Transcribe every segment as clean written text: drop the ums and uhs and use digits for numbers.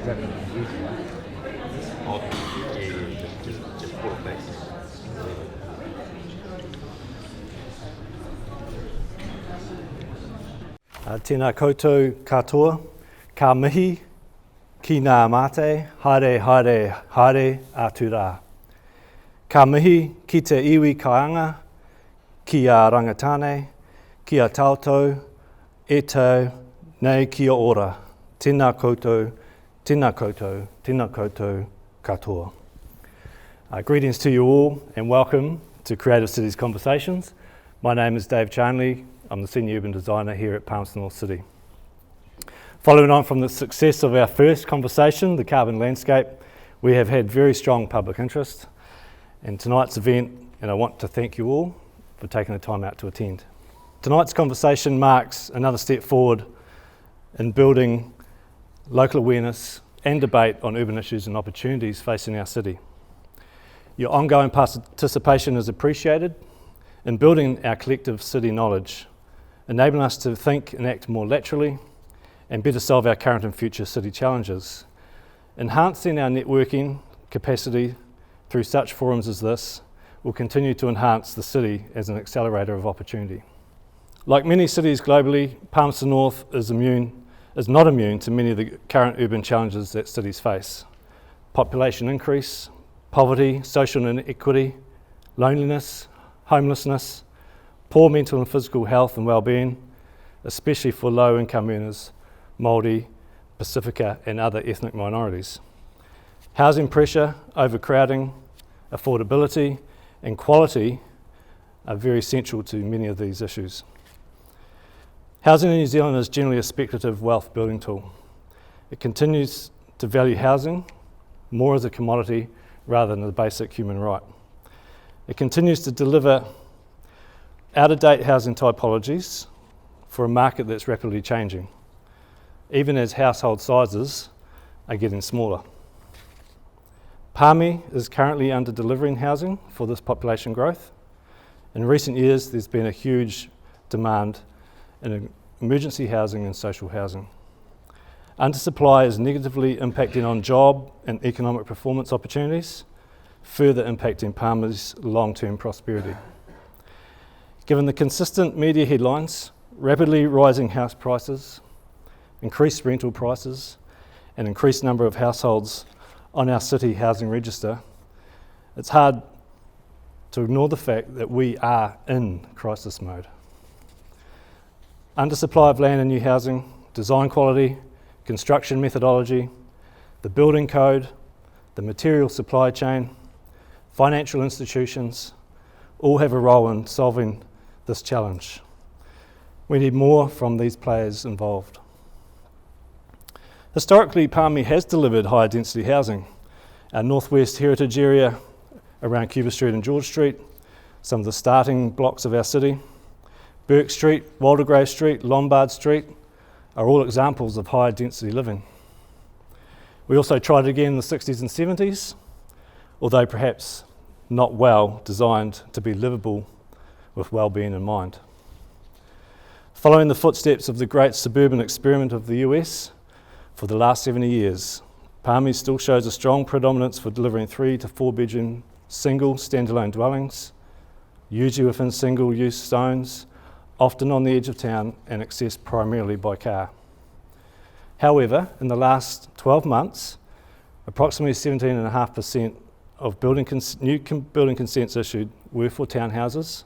Is that easier? Oh, yeah, just pull it back. Tēnā koutou katoa, ka mihi, ki ngā mate, haere, haere, haere atu rā. Ka mihi ki te iwi kaianga, ki a rangatane, ki a tautau, e tau, nei ki a ora. Tēnā koutou, tēnā koutou, tēnā koutou katoa. Greetings to you all and welcome to Creative Cities Conversations. My name is Dave Charnley. I'm the Senior Urban Designer here at Palmy North City. Following on from the success of our first conversation, the carbon landscape, we have had very strong public interest in tonight's event, and I want to thank you all for taking the time out to attend. Tonight's conversation marks another step forward in building local awareness and debate on urban issues and opportunities facing our city. Your ongoing participation is appreciated in building our collective city knowledge, enabling us to think and act more laterally and better solve our current and future city challenges. Enhancing our networking capacity through such forums as this will continue to enhance the city as an accelerator of opportunity. Like many cities globally, Palmerston North is not immune to many of the current urban challenges that cities face. Population increase, poverty, social inequity, loneliness, homelessness, poor mental and physical health and well-being, especially for low-income earners, Māori, Pacifica and other ethnic minorities. Housing pressure, overcrowding, affordability and quality are very central to many of these issues. Housing in New Zealand is generally a speculative wealth building tool. It continues to value housing more as a commodity rather than a basic human right. It continues to deliver out-of-date housing typologies for a market that's rapidly changing, even as household sizes are getting smaller. Palmy is currently under-delivering housing for this population growth. In recent years, there's been a huge demand in emergency housing and social housing. Undersupply is negatively impacting on job and economic performance opportunities, further impacting Palmy's long-term prosperity. Given the consistent media headlines, rapidly rising house prices, increased rental prices, and increased number of households on our city housing register, it's hard to ignore the fact that we are in crisis mode. Undersupply of land and new housing, design quality, construction methodology, the building code, the material supply chain, financial institutions, all have a role in solving this challenge. We need more from these players involved. Historically, Palmy has delivered higher density housing. Our northwest heritage area around Cuba Street and George Street, some of the starting blocks of our city, Burke Street, Waldegrave Street, Lombard Street are all examples of higher density living. We also tried it again in the 60s and 70s, although perhaps not well designed to be livable with well-being in mind. Following the footsteps of the great suburban experiment of the US for the last 70 years, Palmy still shows a strong predominance for delivering 3 to 4 bedroom single standalone dwellings, usually within single-use zones, often on the edge of town and accessed primarily by car. However, in the last 12 months, approximately 17.5% of new building consents issued were for townhouses,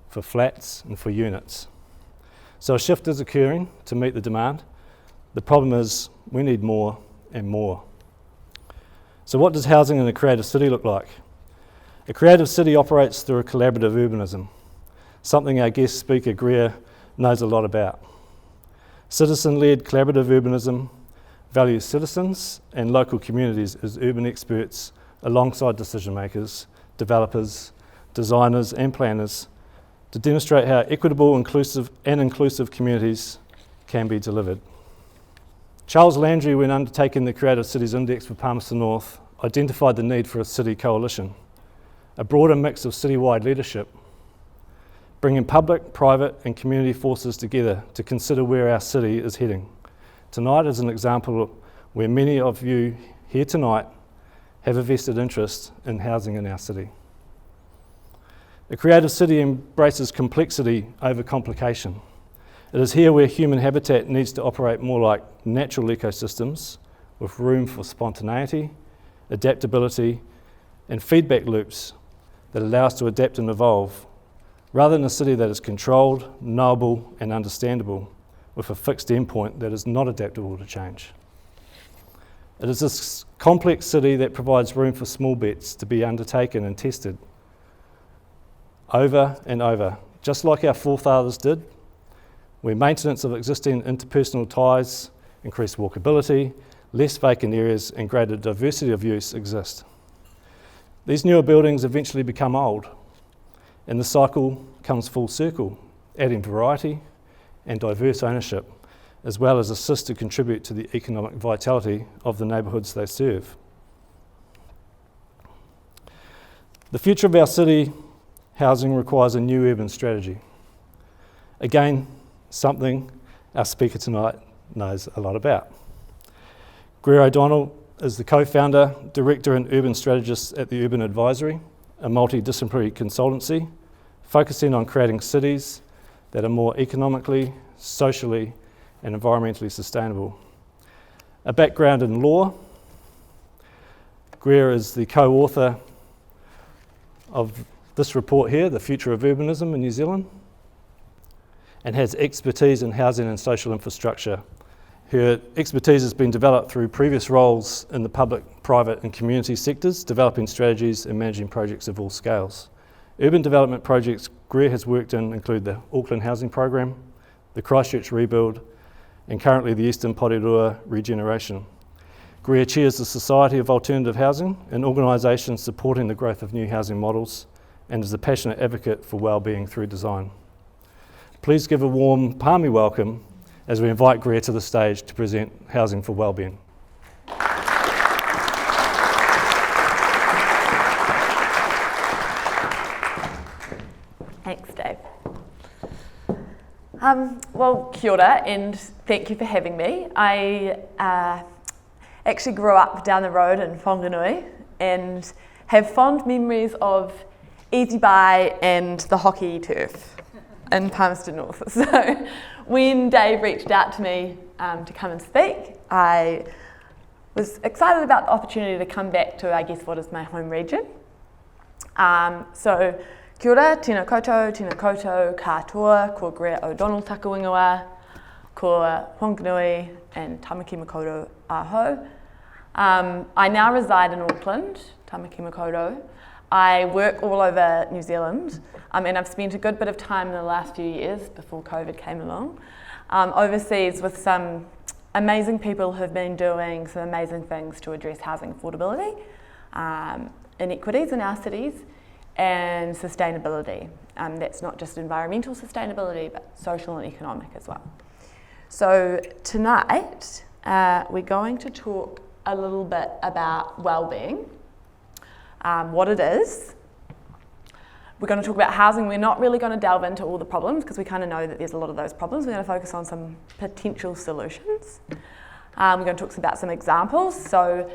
for flats and for units. So a shift is occurring to meet the demand. The problem is we need more and more. So what does housing in a creative city look like? A creative city operates through a collaborative urbanism, something our guest speaker Greer knows a lot about. Citizen-led collaborative urbanism values citizens and local communities as urban experts alongside decision makers, developers, designers and planners to demonstrate how equitable, inclusive communities can be delivered. Charles Landry, when undertaking the Creative Cities Index for Palmerston North, identified the need for a city coalition, a broader mix of citywide leadership, bringing public, private and community forces together to consider where our city is heading. Tonight is an example where many of you here tonight have a vested interest in housing in our city. A creative city embraces complexity over complication. It is here where human habitat needs to operate more like natural ecosystems, with room for spontaneity, adaptability, and feedback loops that allow us to adapt and evolve, rather than a city that is controlled, knowable, and understandable, with a fixed endpoint that is not adaptable to change. It is this complex city that provides room for small bets to be undertaken and tested over and over, just like our forefathers did, where maintenance of existing interpersonal ties, increased walkability, less vacant areas, and greater diversity of use exist. These newer buildings eventually become old, and the cycle comes full circle, adding variety and diverse ownership, as well as assist to contribute to the economic vitality of the neighbourhoods they serve. The future of our city housing requires a new urban strategy. Again, something our speaker tonight knows a lot about. Greer O'Donnell is the co-founder, director and urban strategist at the Urban Advisory, a multidisciplinary consultancy focusing on creating cities that are more economically, socially and environmentally sustainable. A background in law, Greer is the co-author of this report here, The Future of Urbanism in New Zealand, and has expertise in housing and social infrastructure. Her expertise has been developed through previous roles in the public, private and community sectors, developing strategies and managing projects of all scales. Urban development projects Greer has worked in include the Auckland Housing Program, the Christchurch Rebuild, and currently the Eastern PORIRUA REGENERATION. Greer chairs the Society of Alternative Housing, an organisation supporting the growth of new housing models, and is a passionate advocate for wellbeing through design. Please give a warm Palmy welcome as we invite Greer to the stage to present Housing for Wellbeing. Thanks, Dave. Well, kia ora, and thank you for having me. I actually grew up down the road in Whanganui and have fond memories of Easy Buy and the hockey turf in Palmerston North. So when Dave reached out to me to come and speak, I was excited about the opportunity to come back to, I guess, what is my home region. So kia ora, tēnā koutou, katoa, ko Greer O'Donnell takawingawa, ko Whanganui and tamaki makaurau aho. I now reside in Auckland, tamaki makaurau. I work all over New Zealand, and I've spent a good bit of time in the last few years, before COVID came along, overseas with some amazing people who've been doing some amazing things to address housing affordability, inequities in our cities, and sustainability. That's not just environmental sustainability, but social and economic as well. So tonight, we're going to talk a little bit about wellbeing, what it is. We're going to talk about housing. We're not really going to delve into all the problems because we kind of know that there's a lot of those problems. We're going to focus on some potential solutions. We're going to talk about some examples. So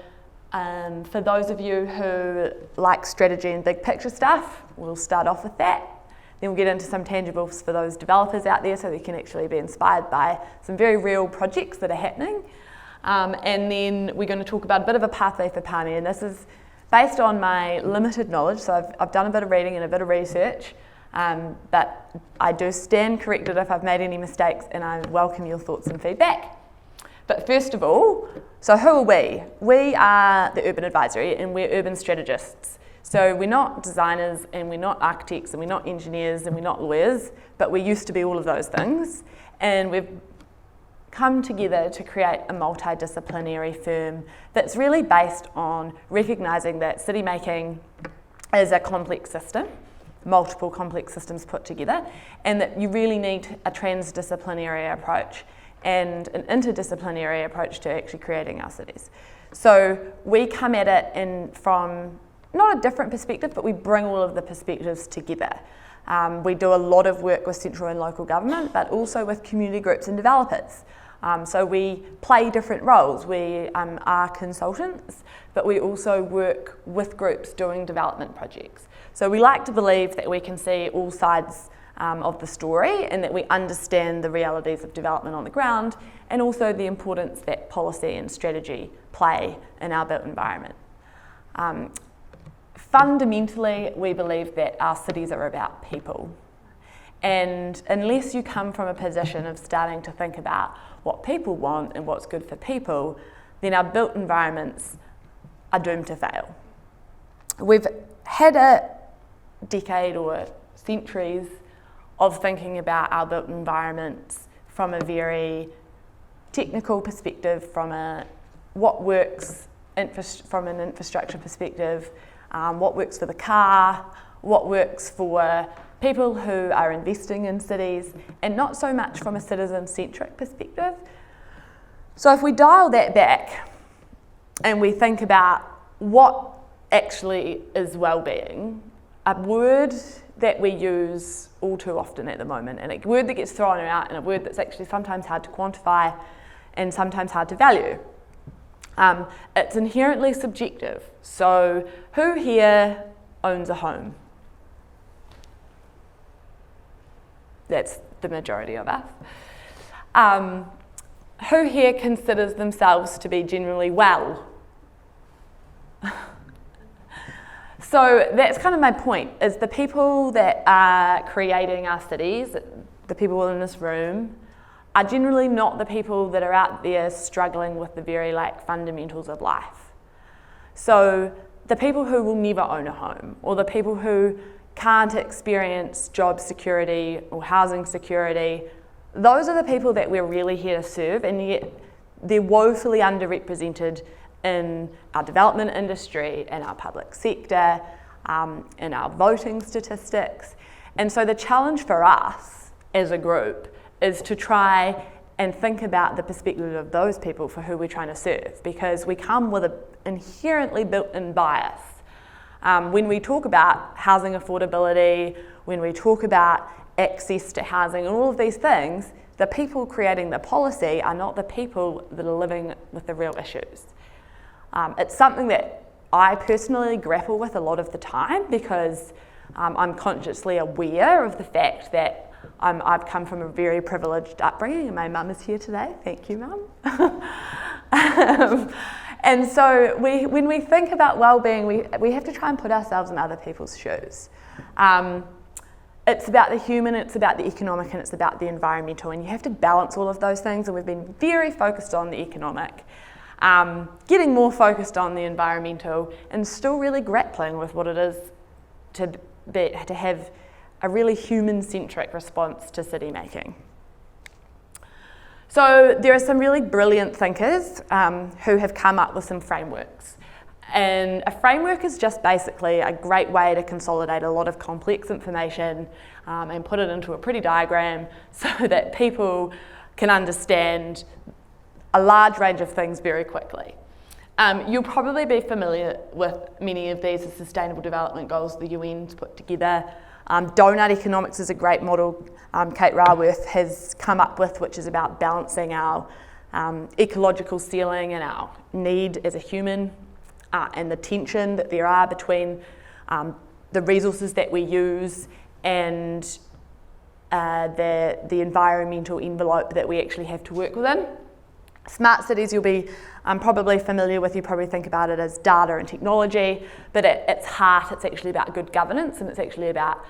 for those of you who like strategy and big picture stuff, we'll start off with that. Then we'll get into some tangibles for those developers out there so they can actually be inspired by some very real projects that are happening. And then we're going to talk about a bit of a pathway for Palmy, and this is based on my limited knowledge. So I've done a bit of reading and a bit of research, but I do stand corrected if I've made any mistakes, and I welcome your thoughts and feedback. But first of all, so who are we? We are the Urban Advisory, and we're urban strategists. So we're not designers, and we're not architects, and we're not engineers, and we're not lawyers, but we used to be all of those things. And we've come together to create a multidisciplinary firm that's really based on recognising that city making is a complex system, multiple complex systems put together, and that you really need a transdisciplinary approach and an interdisciplinary approach to actually creating our cities. So we come at it from not a different perspective, but we bring all of the perspectives together. We do a lot of work with central and local government, but also with community groups and developers. So we play different roles. We are consultants, but we also work with groups doing development projects. So we like to believe that we can see all sides of the story and that we understand the realities of development on the ground and also the importance that policy and strategy play in our built environment. Fundamentally, we believe that our cities are about people. And unless you come from a position of starting to think about what people want and what's good for people, then our built environments are doomed to fail. We've had a decade or centuries of thinking about our built environments from a very technical perspective, from a what works from an infrastructure perspective, what works for the car, what works for people who are investing in cities, and not so much from a citizen-centric perspective. So if we dial that back and we think about what actually is well-being, a word that we use all too often at the moment, and a word that gets thrown out, and a word that's actually sometimes hard to quantify and sometimes hard to value. It's inherently subjective. So who here owns a home? That's the majority of us. Who here considers themselves to be generally well? So that's kind of my point, is the people that are creating our cities, the people in this room, are generally not the people that are out there struggling with the very fundamentals of life. So the people who will never own a home, or the people who can't experience job security or housing security, those are the people that we're really here to serve, and yet they're woefully underrepresented in our development industry, in our public sector, in our voting statistics. And so the challenge for us as a group is to try and think about the perspective of those people for who we're trying to serve, because we come with an inherently built-in bias. When we talk about housing affordability, when we talk about access to housing and all of these things, the people creating the policy are not the people that are living with the real issues. It's something that I personally grapple with a lot of the time, because I'm consciously aware of the fact that I've come from a very privileged upbringing, and my mum is here today. Thank you, Mum. And so when we think about well-being, we have to try and put ourselves in other people's shoes. It's about the human, it's about the economic, and it's about the environmental, and you have to balance all of those things, and we've been very focused on the economic, getting more focused on the environmental, and still really grappling with what it is to have a really human-centric response to city making. So there are some really brilliant thinkers who have come up with some frameworks. And a framework is just basically a great way to consolidate a lot of complex information and put it into a pretty diagram so that people can understand a large range of things very quickly. You'll probably be familiar with many of these as Sustainable Development Goals the UN's put together. Donut economics is a great model Kate Raworth has come up with, which is about balancing our ecological ceiling and our need as a human and the tension that there are between the resources that we use and the environmental envelope that we actually have to work within. Smart cities you'll be probably familiar with, you probably think about it as data and technology, but at its heart it's actually about good governance, and it's actually about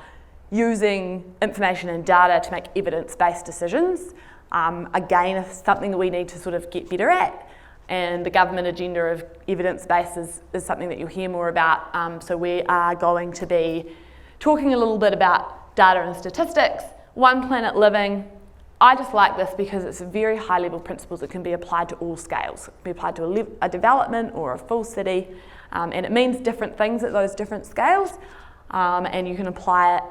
using information and data to make evidence-based decisions. Again, it's something that we need to sort of get better at, and the government agenda of evidence-based is something that you'll hear more about. So we are going to be talking a little bit about data and statistics, One Planet Living. I just like this because it's very high-level principles that can be applied to all scales. It can be applied to a development or a full city, and it means different things at those different scales, and you can apply it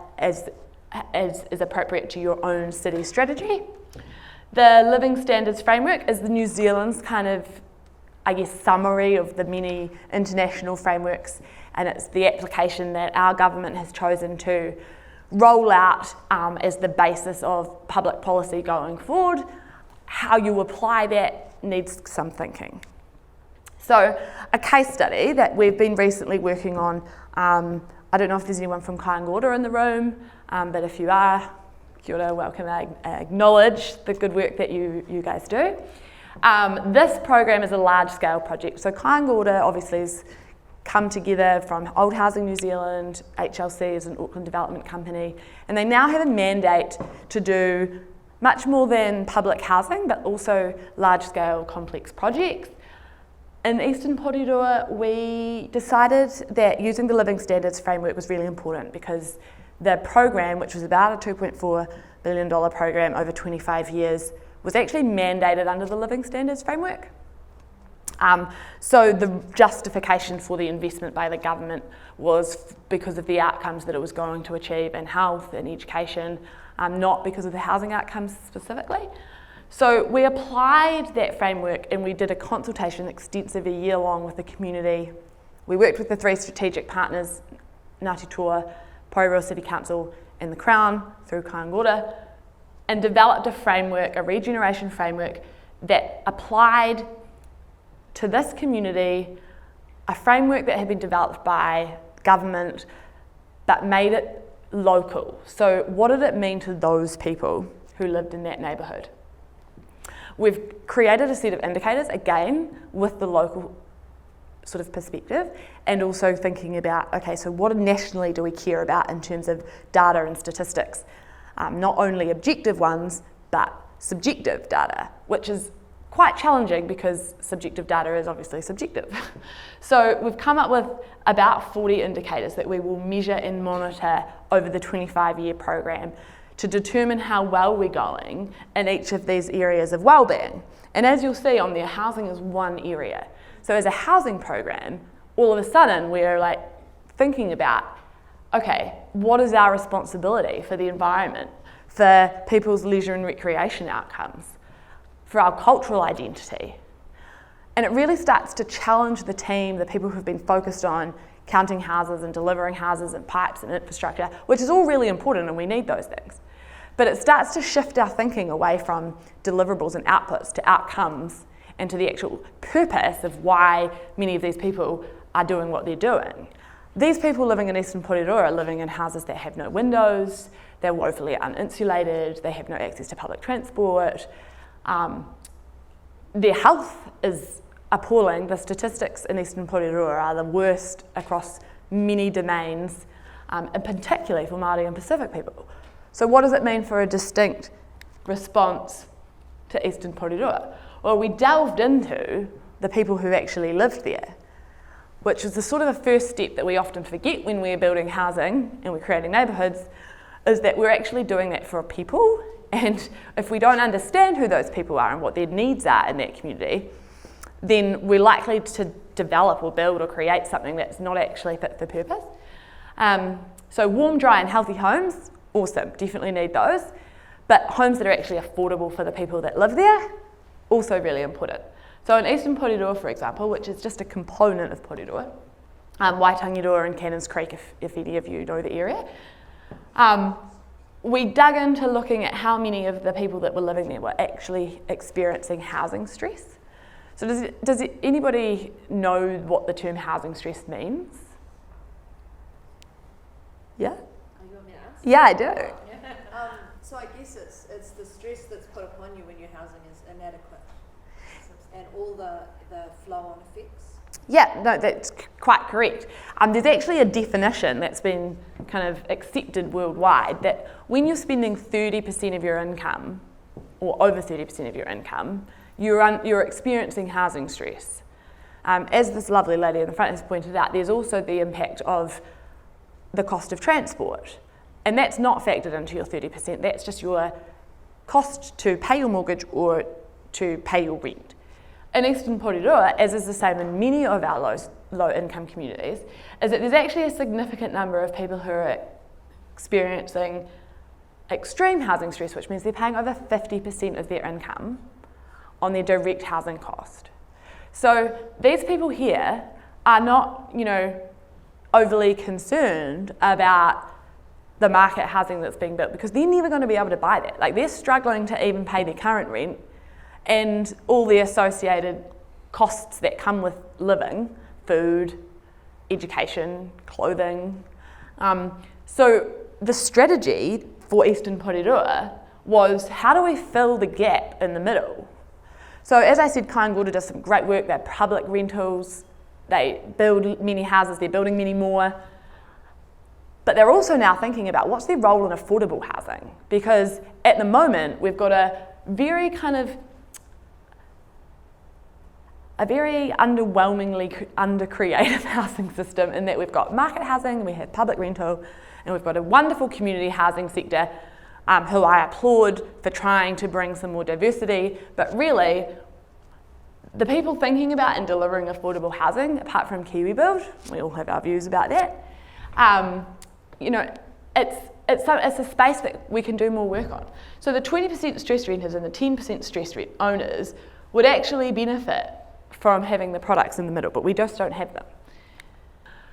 as appropriate to your own city strategy. The Living Standards Framework is the New Zealand's kind of, I guess, summary of the many international frameworks, and it's the application that our government has chosen to roll out as the basis of public policy going forward. how you apply that needs some thinking. So a case study that we've been recently working on, I don't know if there's anyone from Kāinga in the room, but if you are, kia ora, welcome. I acknowledge the good work that you guys do. This program is a large-scale project. So Kāinga obviously has come together from Old Housing New Zealand, HLC is an Auckland development company, and they now have a mandate to do much more than public housing, but also large-scale complex projects. In Eastern Porirua, we decided that using the Living Standards framework was really important because the program, which was about a $2.4 billion program over 25 years, was actually mandated under the Living Standards framework. So the justification for the investment by the government was because of the outcomes that it was going to achieve in health and education, not because of the housing outcomes specifically. So we applied that framework and we did a consultation extensive a year long with the community. We worked with the 3 strategic partners, Ngāti Toa, PORIRUA City Council and the Crown through Kāinga, and developed a framework, a regeneration framework that applied to this community, a framework that had been developed by government but made it local. So what did it mean to those people who lived in that neighbourhood? We've created a set of indicators, again, with the local sort of perspective, and also thinking about, okay, so what nationally do we care about in terms of data and statistics? Not only objective ones, but subjective data, which is quite challenging because subjective data is obviously subjective. So we've come up with about 40 indicators that we will measure and monitor over the 25-year program to determine how well we're going in each of these areas of wellbeing. And as you'll see on there, housing is one area. So as a housing program, all of a sudden we're like thinking about, okay, what is our responsibility for the environment, for people's leisure and recreation outcomes, for our cultural identity? And it really starts to challenge the team, the people who've been focused on counting houses and delivering houses and pipes and infrastructure, which is all really important and we need those things. But it starts to shift our thinking away from deliverables and outputs to outcomes and to the actual purpose of why many of these people are doing what they're doing. These people living in Eastern Porirua are living in houses that have no windows, they're woefully uninsulated, they have no access to public transport. Their health is appalling. The statistics in Eastern Porirua are the worst across many domains, and particularly for Māori and Pacific people. So what does it mean for a distinct response to Eastern Porirua? Well, we delved into the people who actually lived there, which is the sort of the first step that we often forget when we're building housing and we're creating neighbourhoods, is that we're actually doing that for people. And if we don't understand who those people are and what their needs are in that community, then we're likely to develop or build or create something that's not actually fit for purpose. So warm, dry and healthy homes, awesome, definitely need those. But homes that are actually affordable for the people that live there, also really important. So in Eastern Porirua, for example, which is just a component of Porirua, Waitangiroa and Cannons Creek, if any of you know the area, we dug into looking at how many of the people that were living there were actually experiencing housing stress. So does anybody know what the term housing stress means? Yeah? You want me to ask? Yeah, I do. So I guess it's the stress that's put upon you when your housing is inadequate and all the flow-on effects. Yeah, no, that's quite correct. There's actually a definition that's been kind of accepted worldwide that when you're spending 30% of your income, or over 30% of your income, you're experiencing housing stress. As this lovely lady in the front has pointed out, there's also the impact of the cost of transport. And that's not factored into your 30%, that's just your cost to pay your mortgage or to pay your rent. In Eastern Porirua, as is the same in many of our low-income communities, is that there's actually a significant number of people who are experiencing extreme housing stress, which means they're paying over 50% of their income on their direct housing cost. So these people here are not, overly concerned about the market housing that's being built because they're never going to be able to buy that. Like, they're struggling to even pay their current rent, and all the associated costs that come with living, food, education, clothing. So the strategy for Eastern Porirua was, how do we fill the gap in the middle? So as I said, Kāingoda does some great work. They're public rentals, they build many houses, they're building many more. But they're also now thinking about what's their role in affordable housing, because at the moment we've got a very underwhelmingly under-creative housing system, in that we've got market housing, we have public rental, and we've got a wonderful community housing sector who I applaud for trying to bring some more diversity, but really the people thinking about and delivering affordable housing, apart from KiwiBuild, we all have our views about that, it's a space that we can do more work on. So the 20% stress renters and the 10% stress rent owners would actually benefit from having the products in the middle, but we just don't have them.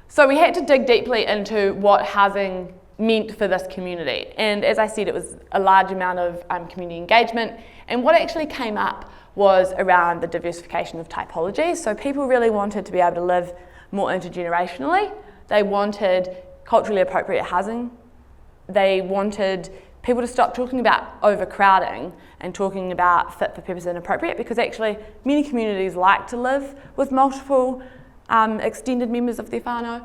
So we had to dig deeply into what housing meant for this community, and as I said, it was a large amount of community engagement, and what actually came up was around the diversification of typologies. So people really wanted to be able to live more intergenerationally. They wanted culturally appropriate housing. They wanted people to stop talking about overcrowding and talking about fit for purpose and appropriate, because actually many communities like to live with multiple extended members of their whānau.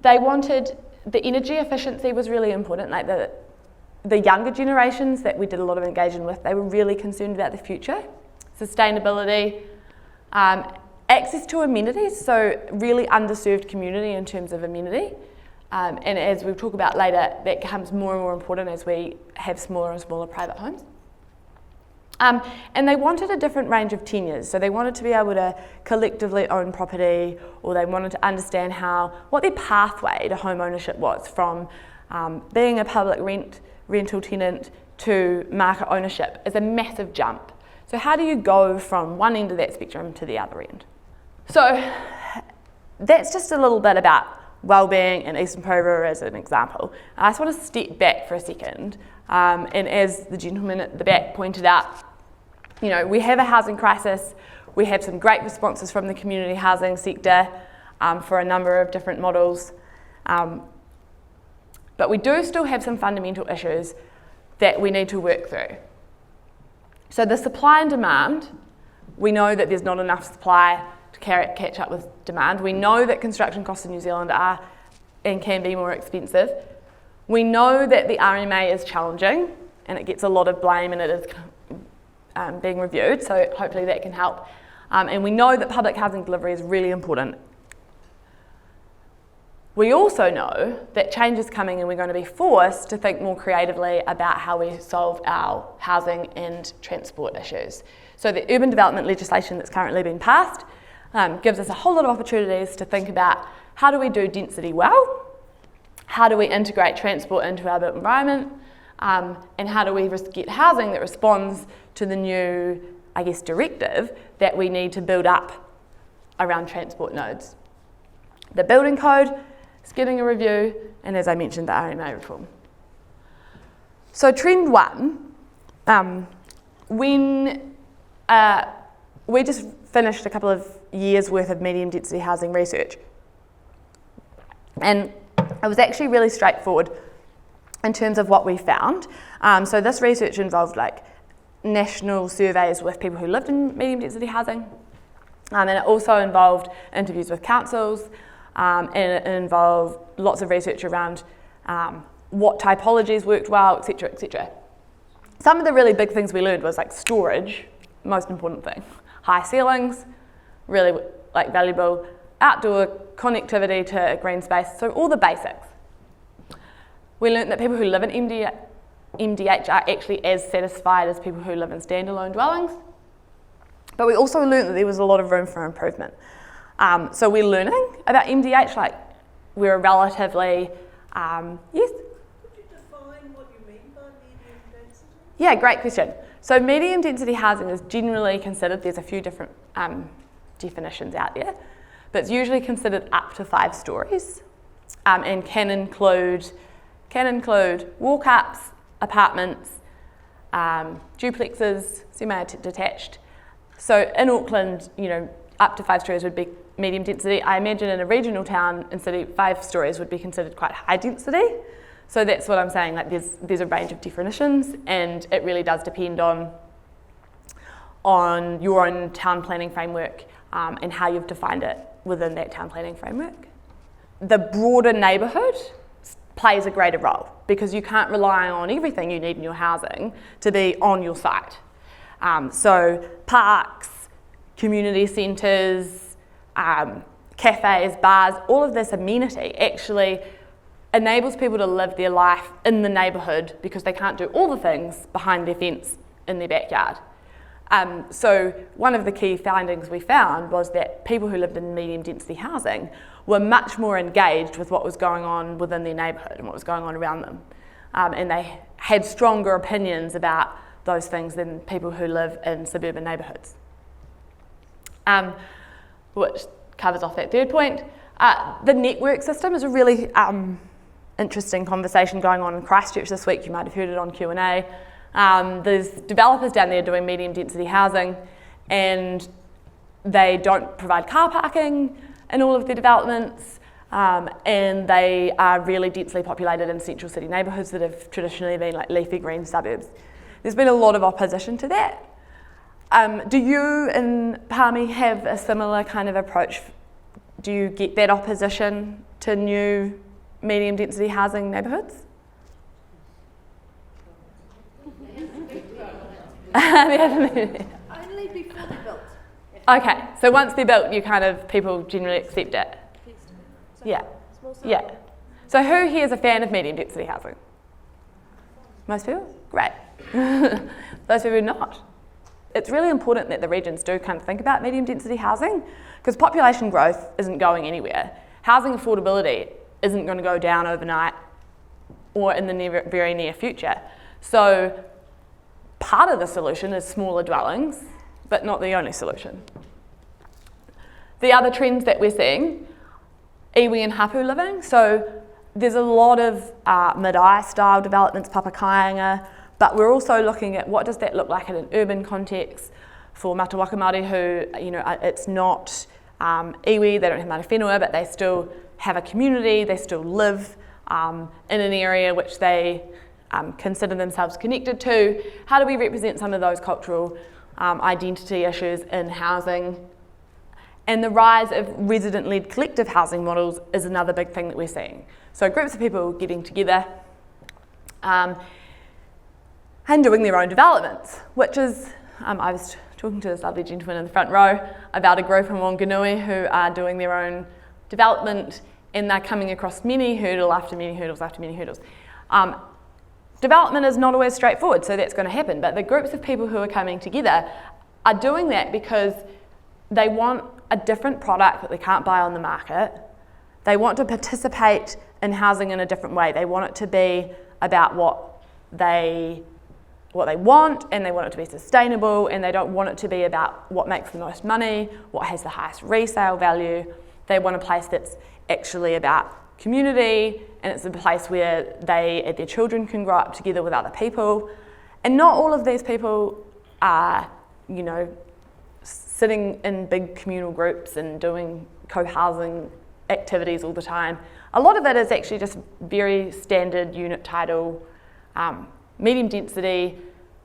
They wanted, the energy efficiency was really important, like the younger generations that we did a lot of engagement with, they were really concerned about the future. Sustainability, access to amenities, so really underserved community in terms of amenity. And as we'll talk about later, that becomes more and more important as we have smaller and smaller private homes. And they wanted a different range of tenures, so they wanted to be able to collectively own property, or they wanted to understand what their pathway to home ownership was, from being a public rental tenant to market ownership is a massive jump. So how do you go from one end of that spectrum to the other end? So that's just a little bit about Wellbeing and Eastern Porirua as an example. I just want to step back for a second, and as the gentleman at the back pointed out, we have a housing crisis. We have some great responses from the community housing sector for a number of different models, but we do still have some fundamental issues that we need to work through. So the supply and demand, we know that there's not enough supply to catch up with demand. We know that construction costs in New Zealand are and can be more expensive. We know that the RMA is challenging and it gets a lot of blame, and it is being reviewed, so hopefully that can help. And we know that public housing delivery is really important. We also know that change is coming, and we're going to be forced to think more creatively about how we solve our housing and transport issues. So the urban development legislation that's currently been passed gives us a whole lot of opportunities to think about how do we do density well, how do we integrate transport into our built environment, and how do we get housing that responds to the new, directive that we need to build up around transport nodes. The building code is getting a review, and as I mentioned, the RMA reform. So trend one, when we just finished a couple of years worth of medium density housing research, and it was actually really straightforward in terms of what we found. So this research involved national surveys with people who lived in medium density housing, and it also involved interviews with councils, and it involved lots of research around what typologies worked well, etc., etc. Some of the really big things we learned was storage, most important thing. High ceilings, really valuable. Outdoor connectivity to a green space, so all the basics. We learned that people who live in MDH are actually as satisfied as people who live in standalone dwellings. But we also learned that there was a lot of room for improvement. So we're learning about MDH, we're relatively, yes? Could you define what you mean by medium density? Yeah, great question. So medium density housing is generally considered, there's a few different definitions out there, but it's usually considered up to 5 stories, and can include walk-ups, apartments, duplexes, semi-detached. So in Auckland, you know, up to 5 stories would be medium density. I imagine in a regional town and city, 5 stories would be considered quite high density. So that's what I'm saying, like there's a range of definitions, and it really does depend on your own town planning framework and how you've defined it within that town planning framework. The broader neighbourhood plays a greater role because you can't rely on everything you need in your housing to be on your site. So parks, community centres, cafes, bars, all of this amenity actually enables people to live their life in the neighbourhood because they can't do all the things behind their fence in their backyard. So one of the key findings we found was that people who lived in medium density housing were much more engaged with what was going on within their neighbourhood and what was going on around them. And they had stronger opinions about those things than people who live in suburban neighbourhoods. Which covers off that third point. The network system is a really interesting conversation going on in Christchurch this week. You might have heard it on Q&A. There's developers down there doing medium density housing, and they don't provide car parking in all of their developments, and they are really densely populated in central city neighbourhoods that have traditionally been like leafy green suburbs. There's been a lot of opposition to that. Do you in Palmy have a similar kind of approach? Do you get that opposition to new medium density housing neighbourhoods? Only before they're built. Okay, so once they're built, you kind of, people generally accept it. So Yeah, small size. yeah. So who here is a fan of medium density housing? Most people? Great. Those people are not. It's really important that the regions do kind of think about medium density housing because population growth isn't going anywhere. Housing affordability isn't going to go down overnight or in the very near future. So part of the solution is smaller dwellings, but not the only solution. The other trends that we're seeing, iwi and hapu living. So there's a lot of marae style developments, papakāinga, but we're also looking at what does that look like in an urban context for Matawaka Māori who, you know, it's not iwi, they don't have mana whenua, but they still have a community, they still live in an area which they consider themselves connected to. How do we represent some of those cultural identity issues in housing? And the rise of resident-led collective housing models is another big thing that we're seeing. So groups of people getting together and doing their own developments, which is, I was talking to this lovely gentleman in the front row about a group in Wanganui who are doing their own development, and they're coming across many hurdle after many hurdles after many hurdles. Development is not always straightforward, so that's going to happen, but the groups of people who are coming together are doing that because they want a different product that they can't buy on the market. They want to participate in housing in a different way. They want it to be about what they want, and they want it to be sustainable, and they don't want it to be about what makes the most money, what has the highest resale value. They want a place that's actually about community, and it's a place where they and their children can grow up together with other people. And not all of these people are, you know, sitting in big communal groups and doing co-housing activities all the time. A lot of it is actually just very standard unit title, medium density,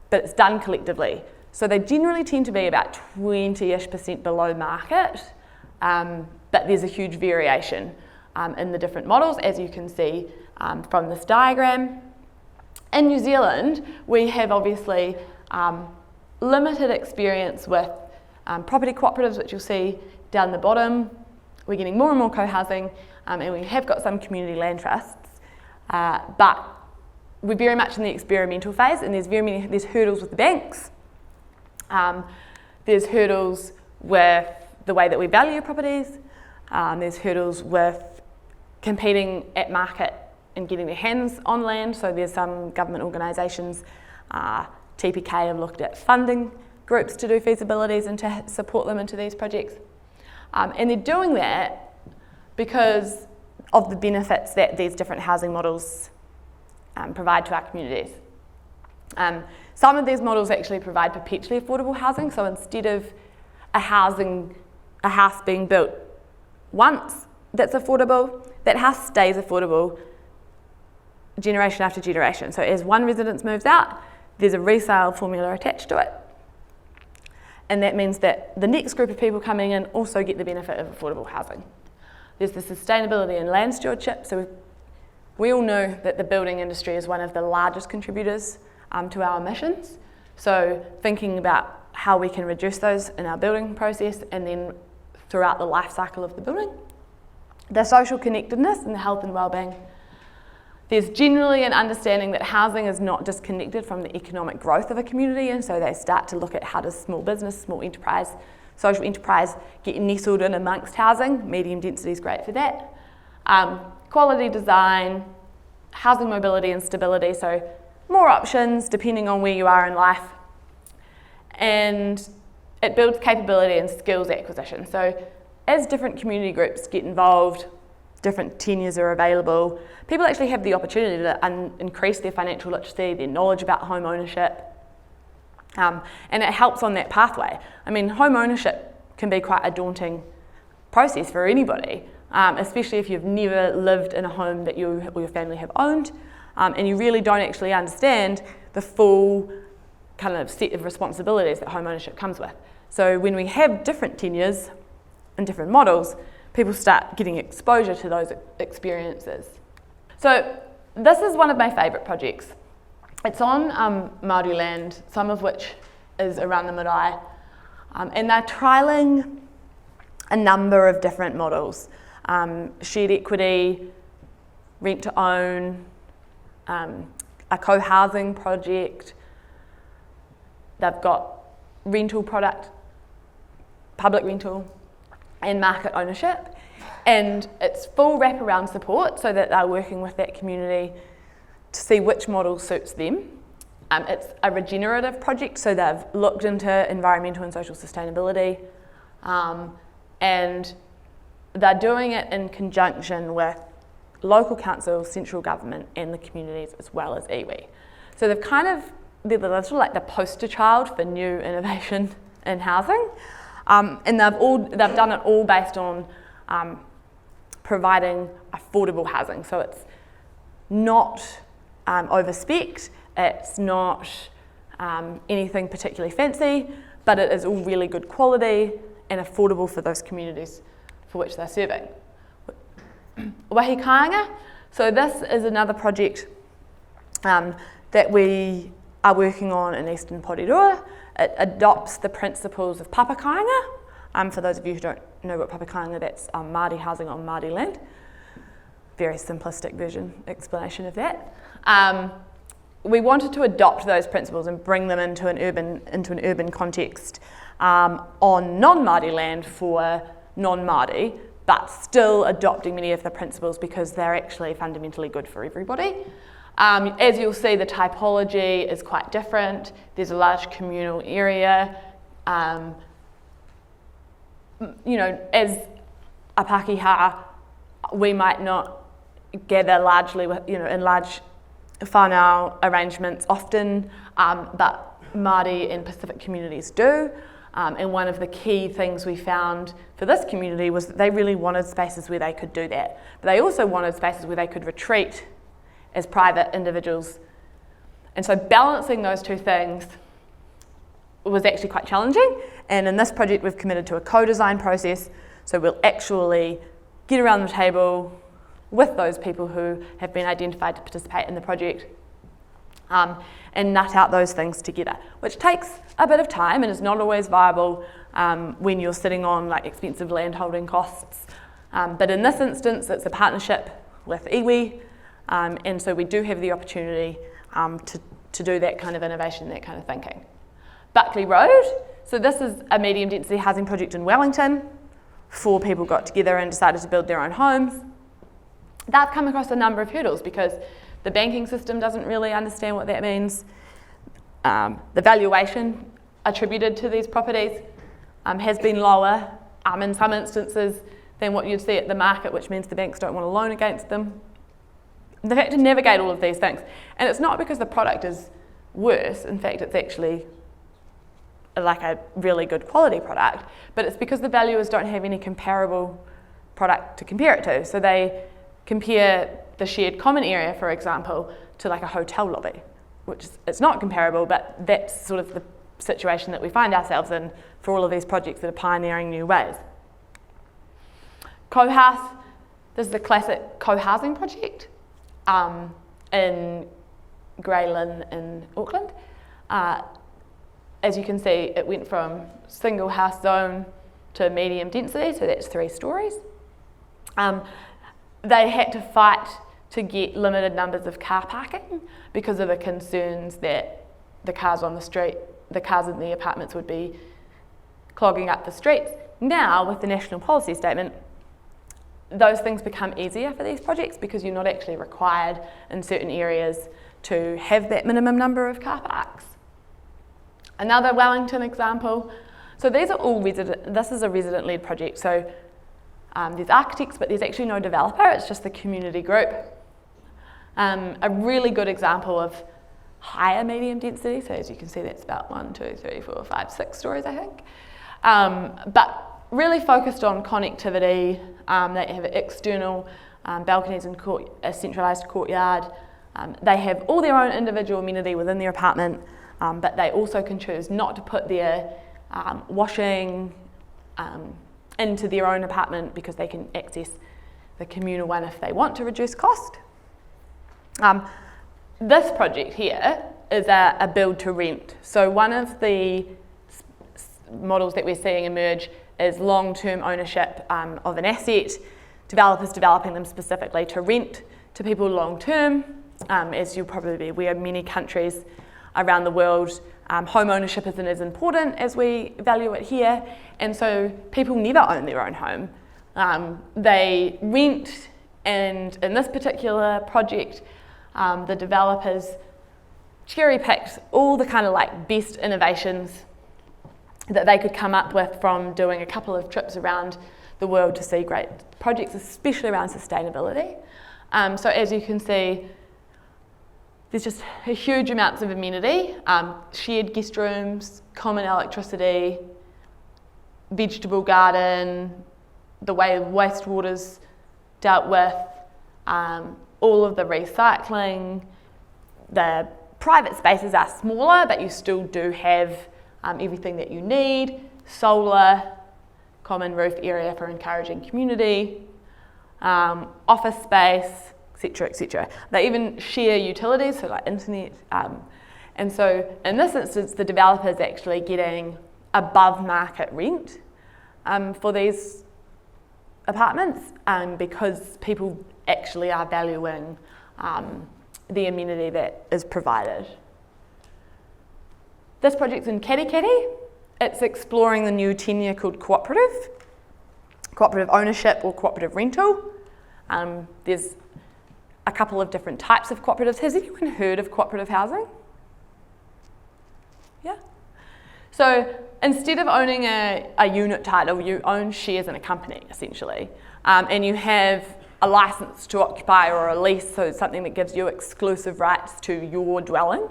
but it's done collectively. So they generally tend to be about 20-ish% below market, but there's a huge variation in the different models, as you can see from this diagram. In New Zealand, we have obviously limited experience with property cooperatives, which you'll see down the bottom. We're getting more and more co-housing, and we have got some community land trusts, but we're very much in the experimental phase, and there's hurdles with the banks. There's hurdles with the way that we value properties. There's hurdles with competing at market and getting their hands on land. So there's some government organisations, TPK have looked at funding groups to do feasibilities and to support them into these projects. And they're doing that because of the benefits that these different housing models provide to our communities. Some of these models actually provide perpetually affordable housing, so instead of a house being built once that's affordable, that house stays affordable generation after generation. So as one residence moves out, there's a resale formula attached to it. And that means that the next group of people coming in also get the benefit of affordable housing. There's the sustainability and land stewardship. So we all know that the building industry is one of the largest contributors to our emissions. So thinking about how we can reduce those in our building process and then throughout the life cycle of the building. The social connectedness and the health and wellbeing. There's generally an understanding that housing is not disconnected from the economic growth of a community, and so they start to look at how does small business, small enterprise, social enterprise get nestled in amongst housing. Medium density is great for that. Quality design, housing mobility and stability, so more options depending on where you are in life. And it builds capability and skills acquisition. So as different community groups get involved, different tenures are available, people actually have the opportunity to increase their financial literacy, their knowledge about home ownership, and it helps on that pathway. I mean, home ownership can be quite a daunting process for anybody, especially if you've never lived in a home that you or your family have owned, and you really don't actually understand the full kind of set of responsibilities that home ownership comes with. So when we have different tenures and different models, people start getting exposure to those experiences. So this is one of my favourite projects. It's on Māori land, some of which is around the marae, and they're trialling a number of different models. Shared equity, rent to own, a co-housing project. They've got rental product, public rental, and market ownership, and it's full wraparound support so that they're working with that community to see which model suits them. It's a regenerative project, so they've looked into environmental and social sustainability, and they're doing it in conjunction with local council, central government, and the communities as well as iwi. So they're sort of like the poster child for new innovation in housing. And they've done it all based on providing affordable housing. So it's not over-spec'd, it's not anything particularly fancy, but it is all really good quality and affordable for those communities for which they're serving. Wahi Kāinga, so this is another project that we are working on in Eastern PORIRUA. It adopts the principles of papa kāinga. For those of you who don't know what papa kāinga, that's Māori housing on Māori land. Very simplistic explanation of that. We wanted to adopt those principles and bring them into an urban context on non-Māori land for non-Māori, but still adopting many of the principles because they're actually fundamentally good for everybody. As you'll see, the typology is quite different. There's a large communal area. As a Pākehā, we might not gather largely in large whānau arrangements often, but Māori and Pacific communities do. And one of the key things we found for this community was that they really wanted spaces where they could do that. But they also wanted spaces where they could retreat as private individuals. And so balancing those two things was actually quite challenging. And in this project, we've committed to a co-design process. So we'll actually get around the table with those people who have been identified to participate in the project and nut out those things together, which takes a bit of time and is not always viable when you're sitting on like expensive land holding costs. But in this instance, it's a partnership with iwi, and so we do have the opportunity to do that kind of innovation, that kind of thinking. Buckley Road, so this is a medium density housing project in Wellington. 4 people got together and decided to build their own homes. They've come across a number of hurdles because the banking system doesn't really understand what that means. The valuation attributed to these properties has been lower in some instances than what you'd see at the market, which means the banks don't want to loan against them. They've had to navigate all of these things. And it's not because the product is worse. In fact, it's actually like a really good quality product, but it's because the valuers don't have any comparable product to compare it to. So they compare the shared common area, for example, to like a hotel lobby, which it's not comparable, but that's sort of the situation that we find ourselves in for all of these projects that are pioneering new ways. Co-house, this is the classic co-housing project in Grey Lynn in Auckland. As you can see, it went from single house zone to medium density, so that's 3 stories. They had to fight to get limited numbers of car parking because of the concerns that the cars on the street, the cars in the apartments would be clogging up the streets. Now, with the national policy statement, those things become easier for these projects because you're not actually required in certain areas to have that minimum number of car parks. Another Wellington example. So these are all this is a resident-led project. So there's architects, but there's actually no developer, it's just the community group. A really good example of higher medium density, so as you can see that's about 1, 2, 3, 4, 5, 6 stories I think. But really focused on connectivity. They have external balconies and a centralised courtyard. They have all their own individual amenity within their apartment, but they also can choose not to put their washing into their own apartment because they can access the communal one if they want to reduce cost. This project here is a build to rent. So one of the models that we're seeing emerge is long-term ownership of an asset, developers developing them specifically to rent to people long-term. As you'll probably be aware, many countries around the world, home ownership isn't as important as we value it here, and so people never own their own home. They rent, and in this particular project, the developers cherry-picked all the kind of like best innovations that they could come up with from doing a couple of trips around the world to see great projects, especially around sustainability. So as you can see, there's just huge amounts of amenity, shared guest rooms, common electricity, vegetable garden, the way wastewater's dealt with, all of the recycling. The private spaces are smaller, but you still do have everything that you need, solar, common roof area for encouraging community, office space, etc., etc. They even share utilities, so like internet. And so in this instance, the developer is actually getting above market rent for these apartments because people actually are valuing the amenity that is provided. This project's in Katikati. It's exploring the new tenure called cooperative ownership or cooperative rental. There's a couple of different types of cooperatives. Has anyone heard of cooperative housing? Yeah? So instead of owning a unit title, you own shares in a company, essentially. And you have a license to occupy or a lease, so something that gives you exclusive rights to your dwelling.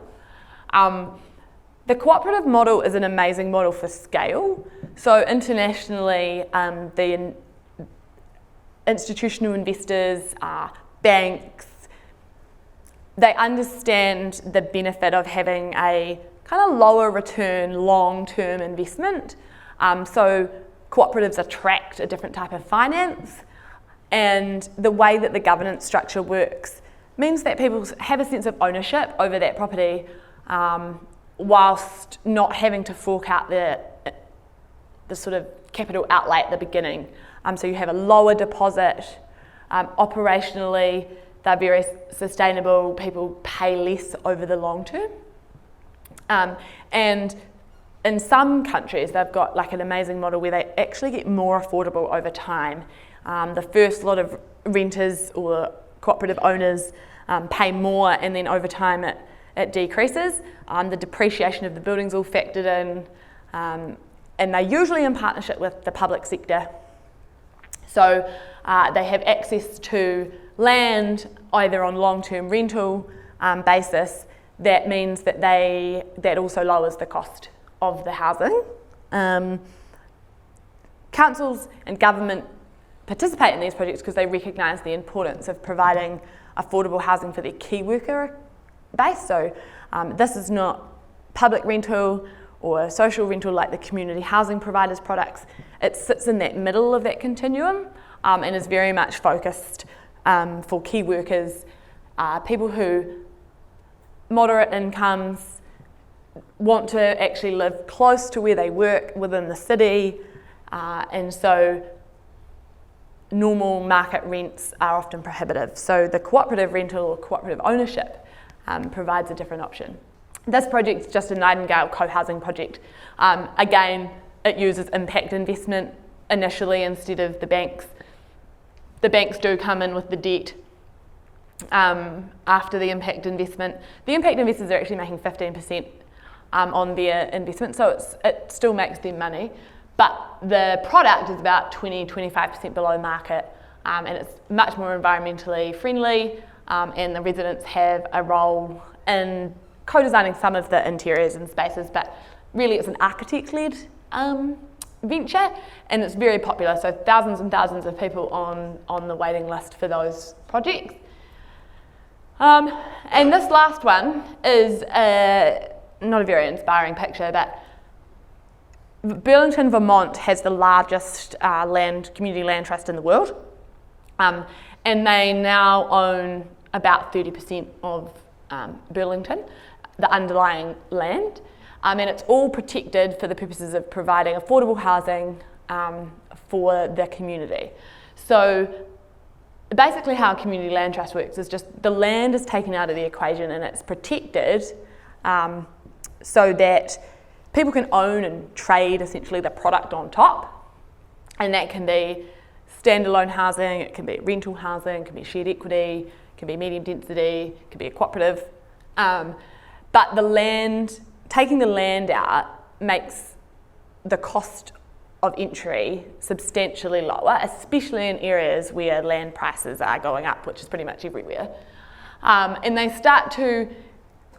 The cooperative model is an amazing model for scale. So internationally, the institutional investors, banks, they understand the benefit of having a kind of lower return, long-term investment. So cooperatives attract a different type of finance, and the way that the governance structure works means that people have a sense of ownership over that property whilst not having to fork out the sort of capital outlay at the beginning. So you have a lower deposit. Operationally, they're very sustainable. People pay less over the long term. And in some countries, they've got like an amazing model where they actually get more affordable over time. The first lot of renters or cooperative owners pay more, and then over time it decreases. The depreciation of the building's all factored in, and they're usually in partnership with the public sector. So they have access to land either on long-term rental basis. that means that that also lowers the cost of the housing. Councils and government participate in these projects because they recognise the importance of providing affordable housing for their key worker base. So this is not public rental or social rental like the community housing providers products. It sits in that middle of that continuum and is very much focused for key workers, people who moderate incomes, want to actually live close to where they work within the city, and so normal market rents are often prohibitive. So the cooperative rental or cooperative ownership provides a different option. This project is just a Nightingale co-housing project. Again, it uses impact investment initially instead of the banks. The banks do come in with the debt after the impact investment. The impact investors are actually making 15% on their investment, so it still makes them money. But the product is about 20-25% below market, and it's much more environmentally friendly, and the residents have a role in co-designing some of the interiors and spaces, but really it's an architect-led venture, and it's very popular, so thousands and thousands of people on the waiting list for those projects. And this last one is not a very inspiring picture, but Burlington, Vermont has the largest community land trust in the world, and they now own about 30% of Burlington, the underlying land, and it's all protected for the purposes of providing affordable housing for the community. So basically how a community land trust works is just the land is taken out of the equation and it's protected so that people can own and trade essentially the product on top, and that can be standalone housing, it can be rental housing, it can be shared equity, it can be medium density, it can be a cooperative. But taking the land out makes the cost of entry substantially lower, especially in areas where land prices are going up, which is pretty much everywhere. And they start to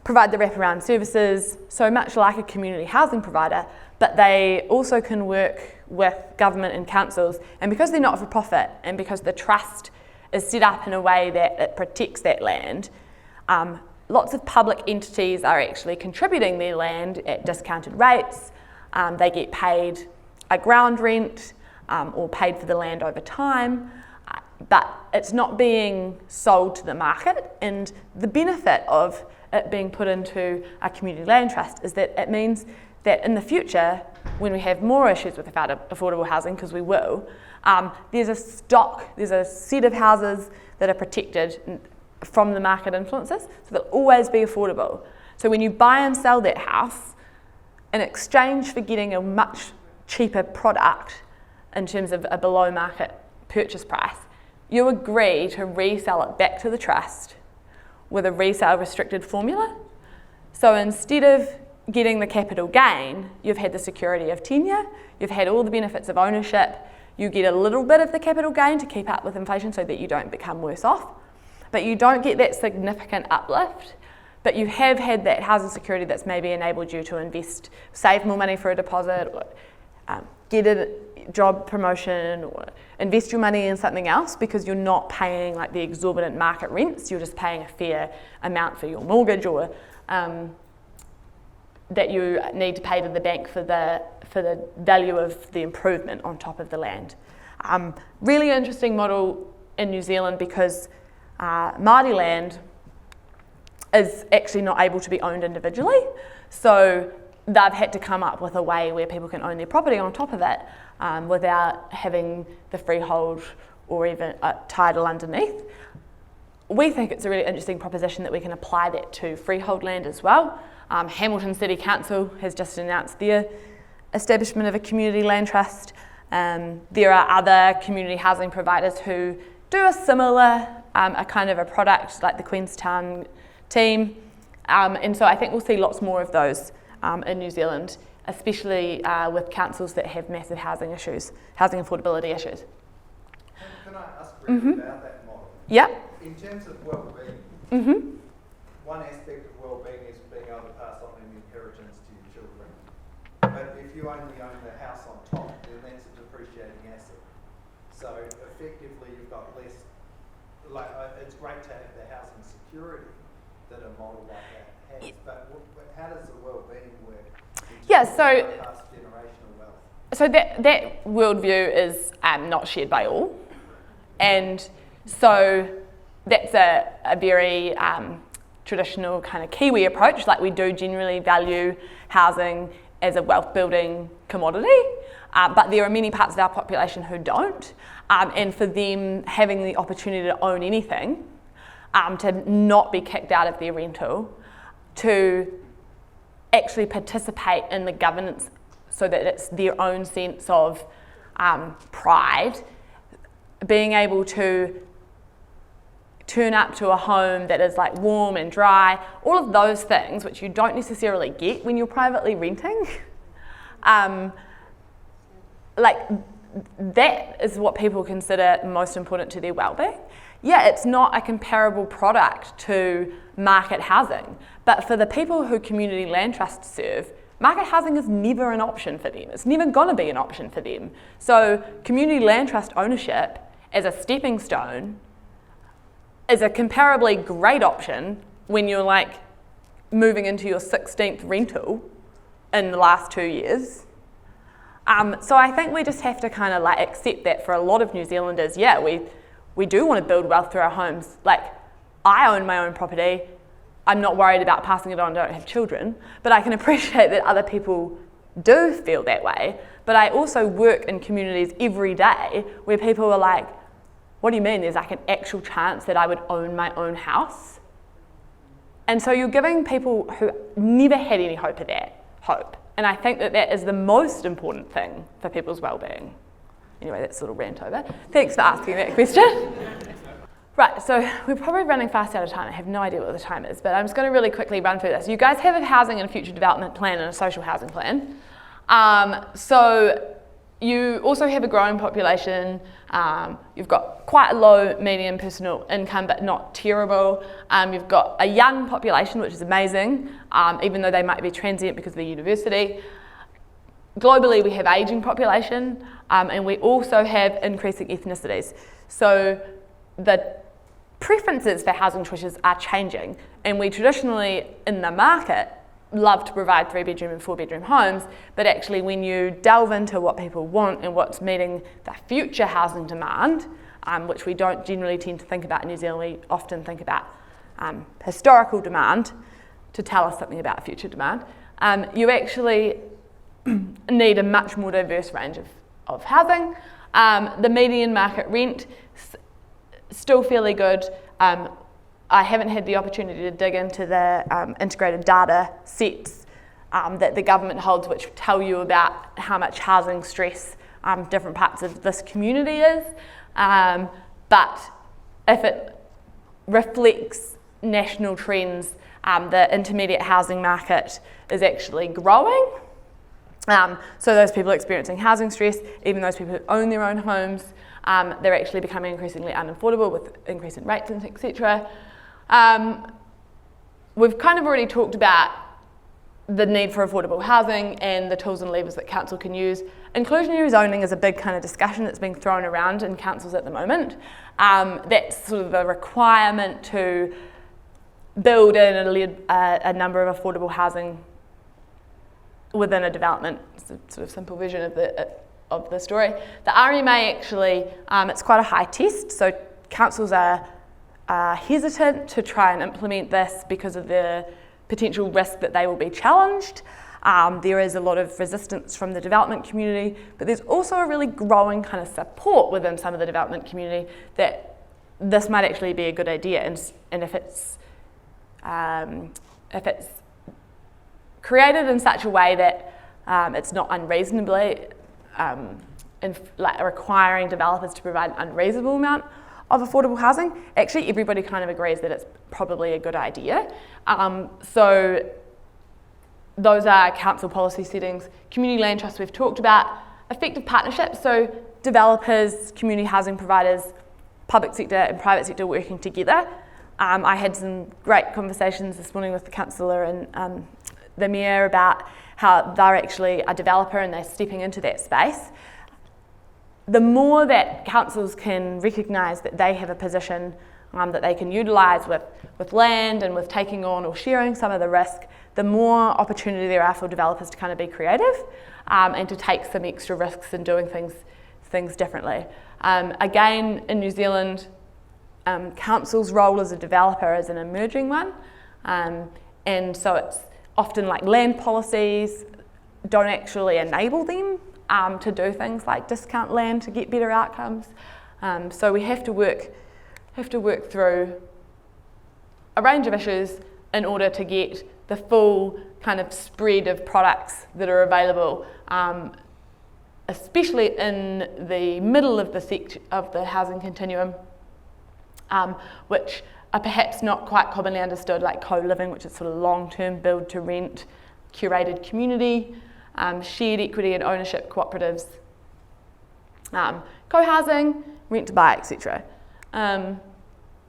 provide the wraparound services, so much like a community housing provider, but they also can work with government and councils, and because they're not for profit and because the trust is set up in a way that it protects that land, lots of public entities are actually contributing their land at discounted rates. They get paid a ground rent or paid for the land over time, but it's not being sold to the market, and the benefit of it being put into a community land trust is that it means that in the future, when we have more issues with affordable housing, because we will, there's a set of houses that are protected from the market influences, so they'll always be affordable. So when you buy and sell that house, in exchange for getting a much cheaper product in terms of a below market purchase price, you agree to resell it back to the trust with a resale restricted formula. So instead of getting the capital gain, you've had the security of tenure, you've had all the benefits of ownership, you get a little bit of the capital gain to keep up with inflation so that you don't become worse off, but you don't get that significant uplift, but you have had that housing security that's maybe enabled you to invest, save more money for a deposit, or get a job promotion, or invest your money in something else because you're not paying like the exorbitant market rents, you're just paying a fair amount for your mortgage, or that you need to pay to the bank for the value of the improvement on top of the land. Really interesting model in New Zealand because Māori land is actually not able to be owned individually, so they've had to come up with a way where people can own their property on top of it without having the freehold or even a title underneath. We think it's a really interesting proposition that we can apply that to freehold land as well. Hamilton City Council has just announced their establishment of a community land trust. There are other community housing providers who do a similar, a kind of a product like the Queenstown team. And so I think we'll see lots more of those in New Zealand, especially with councils that have massive housing affordability issues. Can I ask really about that model? Yeah. In terms of well-being, one aspect of well-being is you only own the house on top, then that's a depreciating asset. So effectively, you've got less. It's great to have the housing security that a model like that has, but how does the wellbeing work? Yeah, so Past generational wealth. So that worldview is not shared by all, and so that's a very traditional kind of Kiwi approach. Like, we do generally value housing as a wealth building commodity, but there are many parts of our population who don't, and for them having the opportunity to own anything, to not be kicked out of their rental, to actually participate in the governance so that it's their own sense of pride, being able to turn up to a home that is like warm and dry, all of those things which you don't necessarily get when you're privately renting. Like, that is what people consider most important to their well-being. Yeah, it's not a comparable product to market housing, but for the people who community land trusts serve, market housing is never an option for them. It's never going to be an option for them. So community land trust ownership as a stepping stone is a comparably great option when you're like moving into your 16th rental in the last 2 years. So I think we just have to kind of like accept that for a lot of New Zealanders, yeah, we do want to build wealth through our homes. Like, I own my own property. I'm not worried about passing it on, I don't have children, but I can appreciate that other people do feel that way. But I also work in communities every day where people are like, what do you mean there's like an actual chance that I would own my own house? And so you're giving people who never had any hope of that, hope. And I think that that is the most important thing for people's well-being. Anyway, that's a little rant over. Thanks for asking that question. Right, so we're probably running fast out of time. I have no idea what the time is, but I'm just going to really quickly run through this. You guys have a housing and future development plan and a social housing plan. So you also have a growing population. You've got quite a low median personal income, but not terrible. You've got a young population, which is amazing, even though they might be transient because of the university. Globally, we have ageing population, and we also have increasing ethnicities. So the preferences for housing choices are changing, and we traditionally, in the market, love to provide 3-bedroom and 4-bedroom homes, but actually when you delve into what people want and what's meeting the future housing demand, which we don't generally tend to think about in New Zealand, we often think about historical demand to tell us something about future demand, you actually need a much more diverse range of housing. The median market rent, still fairly good. I haven't had the opportunity to dig into the integrated data sets that the government holds, which tell you about how much housing stress different parts of this community is. But if it reflects national trends, the intermediate housing market is actually growing. So those people experiencing housing stress, even those people who own their own homes, they're actually becoming increasingly unaffordable with increasing rates, etc. We've kind of already talked about the need for affordable housing and the tools and levers that council can use. Inclusionary zoning is a big kind of discussion that's being thrown around in councils at the moment. That's sort of a requirement to build in a number of affordable housing within a development. It's a sort of simple version of the story. The RMA actually, it's quite a high test, so councils are hesitant to try and implement this because of the potential risk that they will be challenged. There is a lot of resistance from the development community, but there's also a really growing kind of support within some of the development community that this might actually be a good idea, and if it's created in such a way that it's not unreasonably requiring developers to provide an unreasonable amount of affordable housing, actually everybody kind of agrees that it's probably a good idea. So those are council policy settings. Community land trusts we've talked about. Effective partnerships, so developers, community housing providers, public sector and private sector working together. I had some great conversations this morning with the councillor and the mayor about how they're actually a developer and they're stepping into that space. The more that councils can recognise that they have a position that they can utilise with land and with taking on or sharing some of the risk, the more opportunity there are for developers to kind of be creative and to take some extra risks in doing things differently. Again, in New Zealand, council's role as a developer is an emerging one, and so it's often like land policies don't actually enable them to do things like discount land to get better outcomes. So we have to work through a range of issues in order to get the full kind of spread of products that are available, especially in the middle of the housing continuum, which are perhaps not quite commonly understood, like co-living, which is sort of long-term build to rent, curated community, shared equity and ownership cooperatives, co-housing, rent to buy, etc.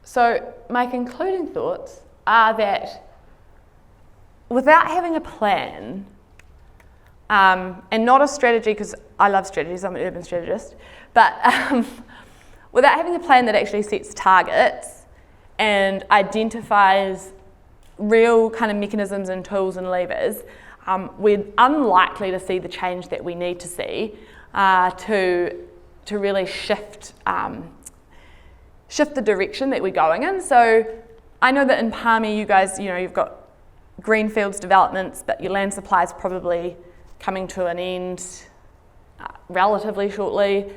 So my concluding thoughts are that without having a plan, and not a strategy, because I love strategies, I'm an urban strategist, but without having a plan that actually sets targets and identifies real kind of mechanisms and tools and levers, we're unlikely to see the change that we need to see to really shift the direction that we're going in. So I know that in Palmy, you guys, you've got greenfields developments, but your land supply is probably coming to an end relatively shortly.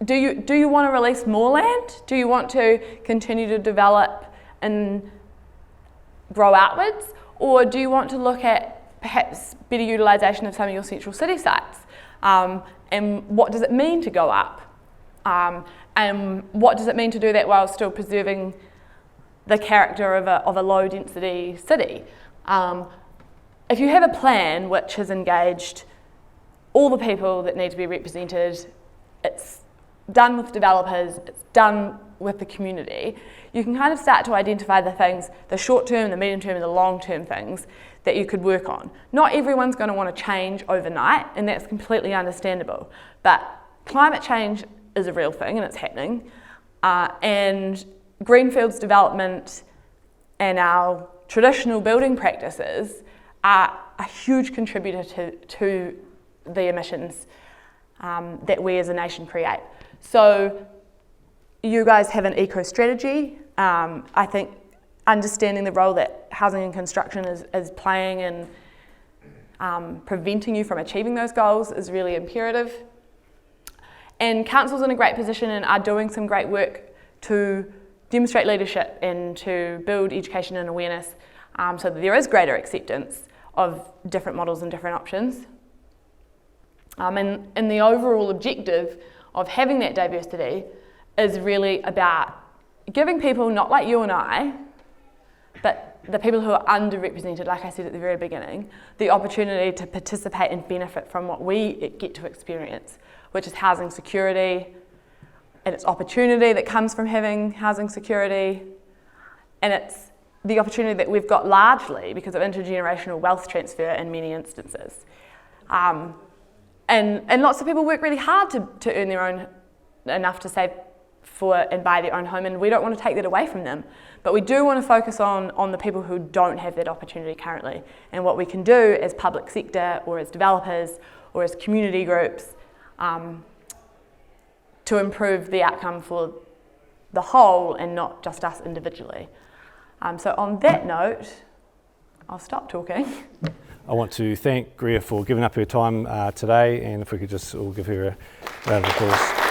Do you want to release more land? Do you want to continue to develop and grow outwards? Or do you want to look at perhaps better utilisation of some of your central city sites? And what does it mean to go up? And what does it mean to do that while still preserving the character of a low density city? If you have a plan which has engaged all the people that need to be represented, it's done with developers, it's done with the community, you can kind of start to identify the things, the short term, the medium term and the long term things that you could work on. Not everyone's going to want to change overnight, and that's completely understandable, but climate change is a real thing and it's happening, and greenfields development and our traditional building practices are a huge contributor to the emissions that we as a nation create. So you guys have an eco strategy. I think understanding the role that housing and construction is playing in preventing you from achieving those goals is really imperative. And council's in a great position and are doing some great work to demonstrate leadership and to build education and awareness so that there is greater acceptance of different models and different options. And the overall objective of having that diversity is really about giving people, not like you and I, but the people who are underrepresented, like I said at the very beginning, the opportunity to participate and benefit from what we get to experience, which is housing security, and it's opportunity that comes from having housing security, and it's the opportunity that we've got largely because of intergenerational wealth transfer in many instances. And lots of people work really hard to earn their own, enough to save for and buy their own home, and we don't want to take that away from them. But we do want to focus on the people who don't have that opportunity currently, and what we can do as public sector or as developers or as community groups to improve the outcome for the whole and not just us individually. So on that note, I'll stop talking. I want to thank Greer for giving up her time today, and if we could just all give her a round of applause.